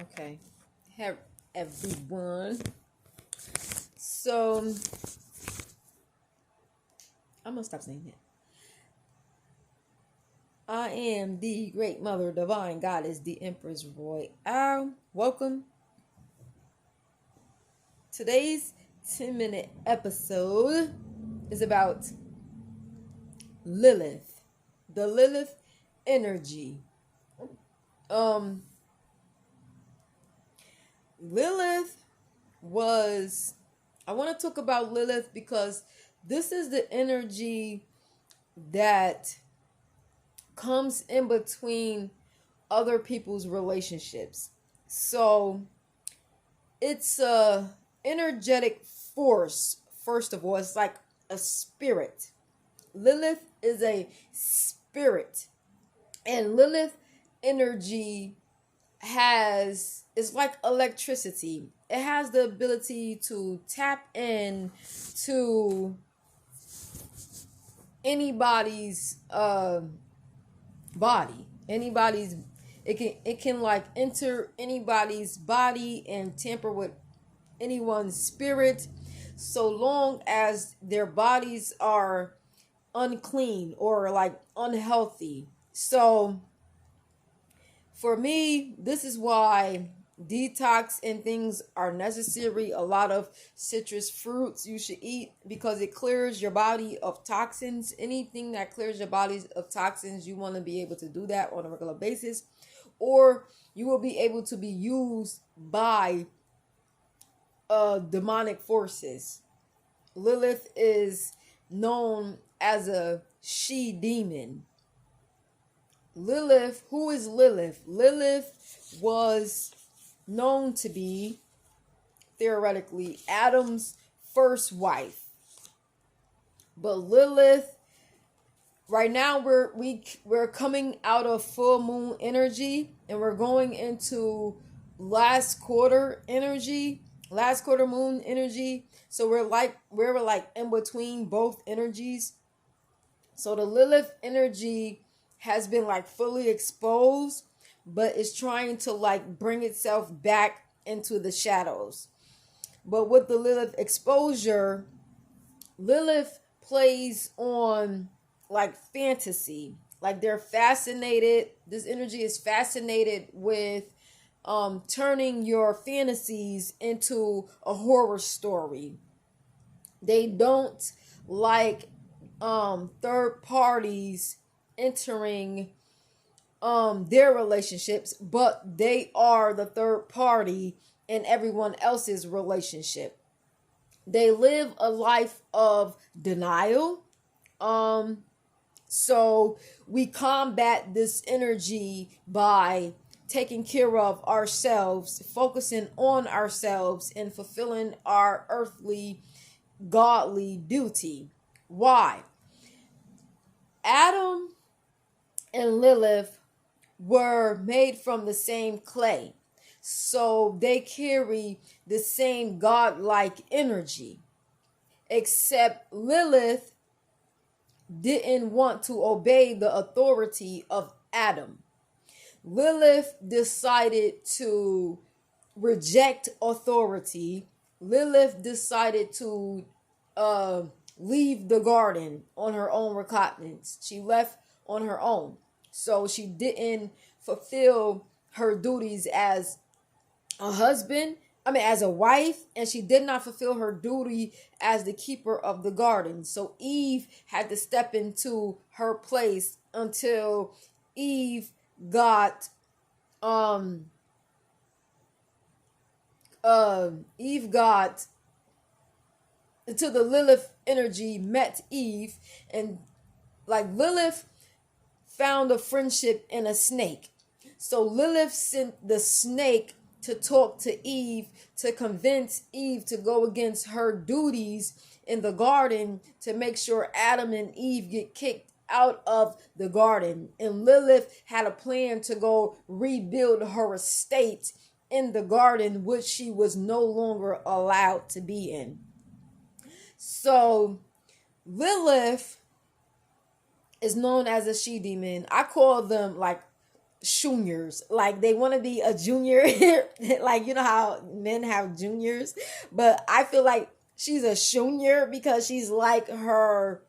Okay. Have everyone. So I'm gonna stop saying that. I am the great mother, divine goddess, the Empress Royale. Welcome. Today's 10-minute episode is about Lilith. The Lilith energy. Lilith was, I want to talk about Lilith because this is the energy that comes in between other people's relationships. So it's a energetic force. First of all, it's like a spirit. Lilith is a spirit, and Lilith energy it's like electricity. It has the ability to tap in to anybody's body. It can like enter anybody's body and tamper with anyone's spirit, so long as their bodies are unclean or like unhealthy. So for me, this is why detox and things are necessary. A lot of citrus fruits you should eat because it clears your body of toxins. Anything that clears your body of toxins, you want to be able to do that on a regular basis, or you will be able to be used by demonic forces. Lilith is known as a she demon. Lilith, who is Lilith? Lilith was known to be, theoretically, Adam's first wife. But Lilith, right now we're coming out of full moon energy and we're going into last quarter moon energy. So we're like in between both energies. So the Lilith energy has been like fully exposed, but it's trying to like bring itself back into the shadows. But with the Lilith exposure, Lilith plays on like fantasy. Like they're fascinated. This energy is fascinated with turning your fantasies into a horror story. They don't like third parties entering their relationships, but they are the third party in everyone else's relationship. They live a life of denial. So we combat this energy by taking care of ourselves, focusing on ourselves, and fulfilling our earthly, godly duty. Why? Adam and Lilith were made from the same clay, so they carry the same godlike energy, except Lilith didn't want to obey the authority of Adam. Lilith decided to reject authority. Lilith decided to leave the garden on her own recognizance. She left on her own. So she didn't fulfill her duties as as a wife, and she did not fulfill her duty as the keeper of the garden. So Eve had to step into her place until Eve got until the Lilith energy met Eve, and like Lilith found a friendship in a snake. So Lilith sent the snake to talk to Eve to convince Eve to go against her duties in the garden to make sure Adam and Eve get kicked out of the garden. And Lilith had a plan to go rebuild her estate in the garden, which she was no longer allowed to be in. So Lilith is known as a she demon. I call them like juniors. Like they want to be a junior, like you know how men have juniors, but I feel like she's a junior because she's like her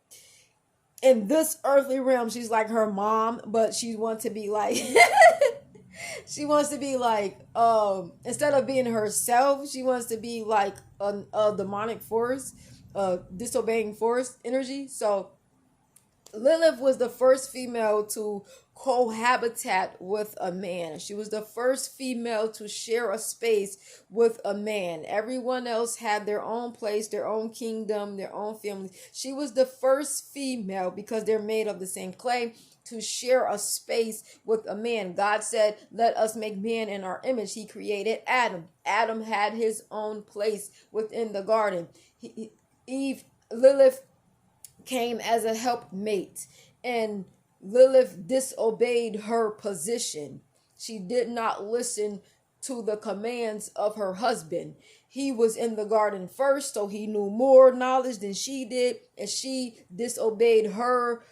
in this earthly realm. She's like her mom, but she wants to be like she wants to be like instead of being herself, she wants to be like a demonic force, disobeying force energy. So Lilith was the first female to cohabitat with a man. She was the first female to share a space with a man. Everyone else had their own place, their own kingdom, their own family. She was the first female, because they're made of the same clay, to share a space with a man. God said, let us make man in our image. He created Adam. Adam had his own place within the garden. Lilith came as a helpmate, and Lilith disobeyed her position. She did not listen to the commands of her husband. He was in the garden first, so he knew more knowledge than she did, and she disobeyed her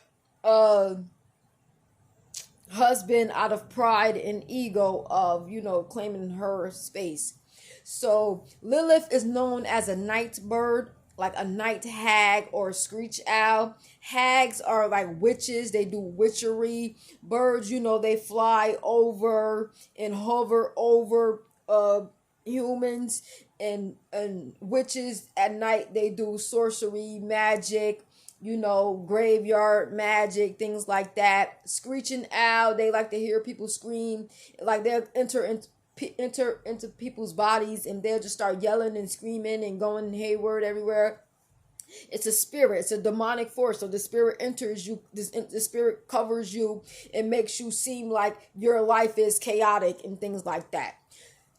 husband out of pride and ego of, claiming her space. So Lilith is known as a night bird, like a night hag or a screech owl. Hags are like witches. They do witchery. Birds, they fly over and hover over humans, and witches at night, they do sorcery, magic, graveyard magic, things like that. Screeching owl, they like to hear people scream, like they'll enter into people's bodies, and they'll just start yelling and screaming and going hayward everywhere. It's a spirit. It's a demonic force. So the spirit enters you. The spirit covers you and makes you seem like your life is chaotic and things like that.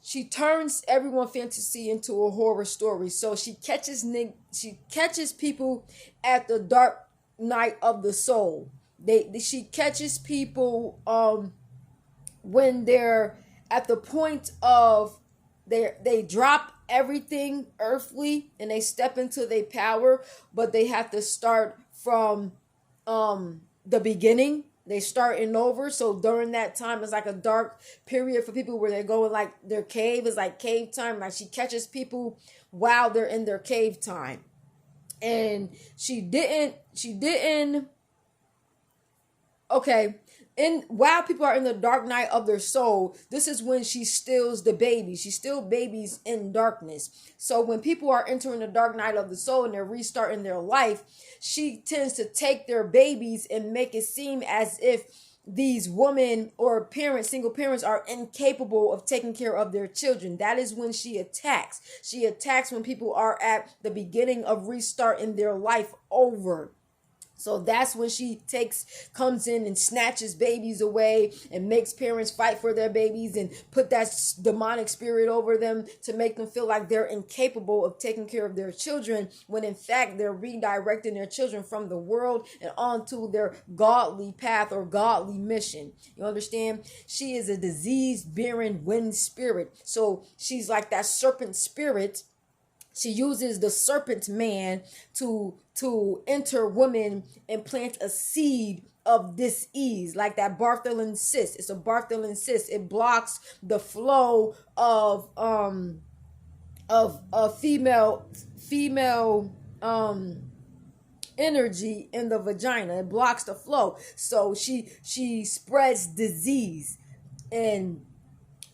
She turns everyone's fantasy into a horror story. So she catches people at the dark night of the soul. She catches people when they're at the point of they drop everything earthly and they step into their power, but they have to start from the beginning. They starting over. So during that time, it's like a dark period for people where they're going, like their cave is like cave time. Like she catches people while they're in their cave time. And she didn't okay. And while people are in the dark night of their soul, this is when she steals the babies. She steals babies in darkness. So when people are entering the dark night of the soul and they're restarting their life, she tends to take their babies and make it seem as if these women or parents, single parents, are incapable of taking care of their children. That is when she attacks. She attacks when people are at the beginning of restarting their life over. So that's when she comes in and snatches babies away and makes parents fight for their babies and put that demonic spirit over them to make them feel like they're incapable of taking care of their children, when in fact they're redirecting their children from the world and onto their godly path or godly mission. You understand? She is a disease-bearing wind spirit. So she's like that serpent spirit. She uses the serpent man to enter women and plant a seed of dis-ease, like that Bartholin cyst. It's a Bartholin cyst. It blocks the flow of female energy in the vagina. It blocks the flow. So she spreads disease. And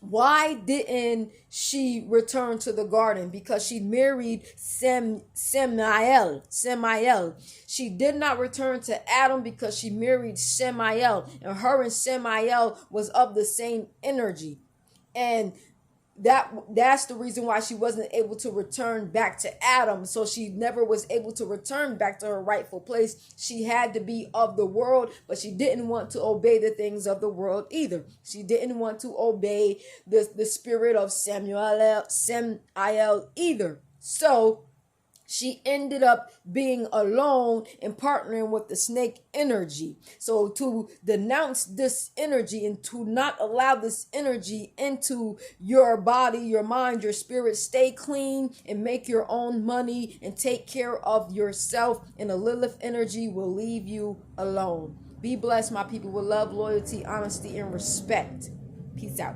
why didn't she return to the garden? Because she married Samael. She did not return to Adam because she married Samael, and her and Samael was of the same energy. And that's the reason why she wasn't able to return back to Adam. So she never was able to return back to her rightful place. She had to be of the world, but she didn't want to obey the things of the world either. She didn't want to obey the spirit of Samael either. So she ended up being alone and partnering with the snake energy. So to denounce this energy and to not allow this energy into your body, your mind, your spirit, stay clean and make your own money and take care of yourself, and the Lilith energy will leave you alone. Be blessed, my people, with love, loyalty, honesty, and respect. Peace out.